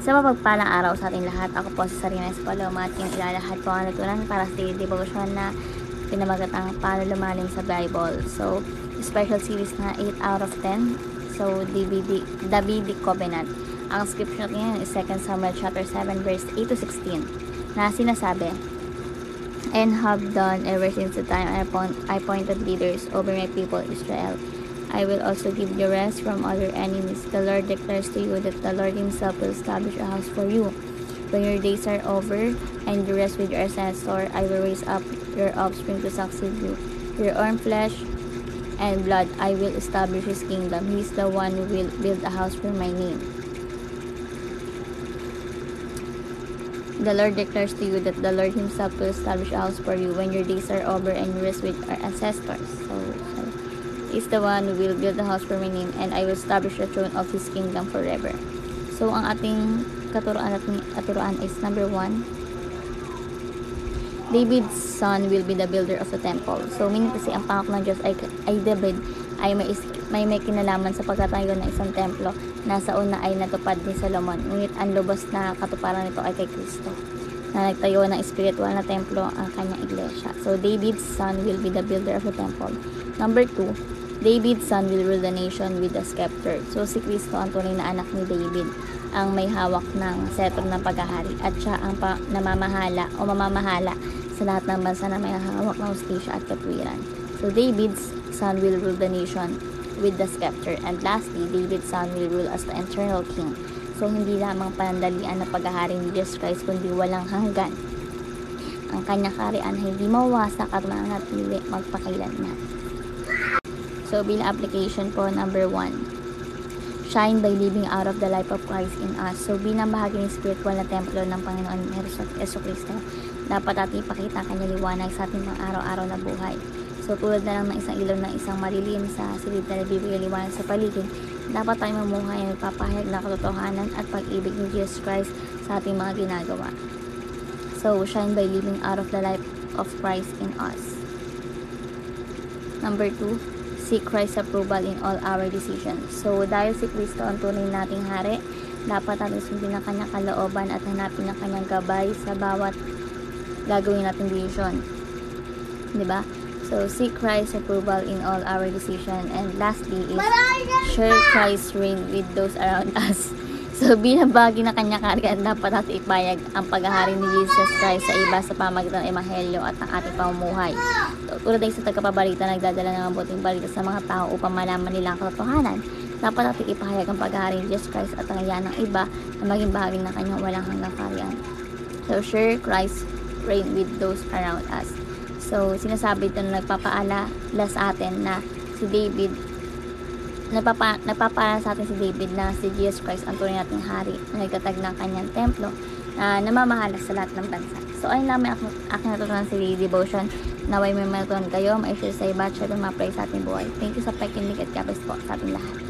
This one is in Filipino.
Sa mapagpalang araw sa ating lahat, ako po si Sarina Espaloma at yung ilalahad po ang natutunan para sa daily devotion na pinamagatang paano lumalim sa Bible. So, special series na 8 out of 10. So, Davidic Covenant. Ang scripture natin ngayon is 2 Samuel chapter 7 verse 8 to 16 na sinasabi, "And have done ever since the time I appointed leaders over my people Israel. I will also give you rest from all your enemies. The Lord declares to you that the Lord himself will establish a house for you. When your days are over and you rest with your ancestor, I will raise up your offspring to succeed you. Your own flesh and blood, I will establish his kingdom. He is the one who will build a house for my name. The Lord declares to you that the Lord himself will establish a house for you when your days are over and you rest with our ancestors." So is the one who will build the house for my name, and I will establish the throne of his kingdom forever. So, ang ating katuruan is number 1, David's son will be the builder of the temple. So, meaning kasi ang pangako ng Diyos ay David ay may kinalaman sa pagtatayo ng isang templo na sa una ay natupad ni Solomon. Ngunit ang lubos na katuparan nito ay kay Kristo, na nagtayo ng espiritual na templo ang kanyang iglesia. So, David's son will be the builder of the temple. Number 2, David's son will rule the nation with the scepter. So, si Kristo ang tunay na anak ni David, ang may hawak ng setro ng paghahari, at siya ang mamamahala sa lahat ng bansa na may hawak ng hustisya at katwiran. So, David's son will rule the nation with the scepter. And lastly, David's son will rule as the eternal king. So, hindi lamang panandalian na paghahari ni Jesus Christ, kundi walang hanggan. Ang kanyang kaharian ay hindi mawawasak at mananatili magpakailanman. So, bilang application po, number 1, shine by living out of the life of Christ in us. So, bilang bahagi ng spiritual na templo ng Panginoon Yesu Cristo, dapat natin ipakita ang kanyang liwanag sa ating mga araw-araw na buhay. So, tulad na lang ng isang ilaw ng isang malilim sa silid na nagbibigay liwanag sa paligid, dapat tayo mamuhay na nagpapahayag ng katotohanan at pag-ibig ni Jesus Christ sa ating mga ginagawa. So, shine by living out of the life of Christ in us. Number 2, seek Christ's approval in all our decisions. So, dahil si Kristo ang tunay nating hari, dapat natin sundin ang kanyang kalooban at hanapin ang kanyang gabay sa bawat gagawin nating decision. Diba? So, seek Christ's approval in all our decisions. And lastly is share Christ's reign with those around us. So, bilang bahagi ng kanyang kaharian, dapat natin ipayag ang paghahari ni Jesus Christ sa iba sa pamagitan ng Ebanghelyo at ng ating pamumuhay. So, tulad ay sa tagapabalita, nagdadala ng mabuting balita sa mga tao upang malaman nila ang katotohanan, dapat natin ipahayag ang paghahari ni Jesus Christ at ang iyan ng iba na maging bahagi ng kanyang walang hanggang kaharian. So, share Christ's reign with those around us. So, sinasabi ito na nagpapaala sa atin na si David, nagpapaalala sa atin si David na si Jesus Christ ang tunay nating hari na nagtatag ng kanyang templo na namamahala sa lahat ng bansa. So, ayun lang aking natutunan sa devotion. Naway may matutunan kayo, may share sa iba at syempre ma-pray sa ating buhay. Thank you sa pakikinig at God bless po sa ating lahat.